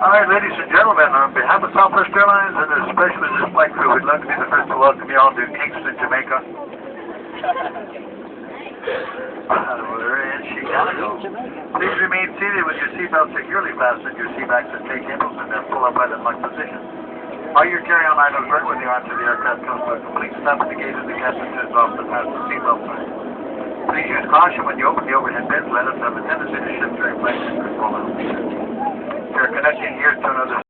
All right, ladies and gentlemen, on behalf of Southwest Airlines and especially this flight crew, we'd love to be the first to welcome you all to Kingston, Jamaica. We're in Chicago. Please remain seated with your seatbelt securely fastened, your seatbacks and stay cables, and then pull up right in lock position. All your carry-on items right when you enter the aircraft comes to a complete stop at the gate as the captain turns off the fasten seatbelt sign. Please use caution when you open the overhead bins. Let us have a tendency to shift during flight and fall out. If you're connecting here to another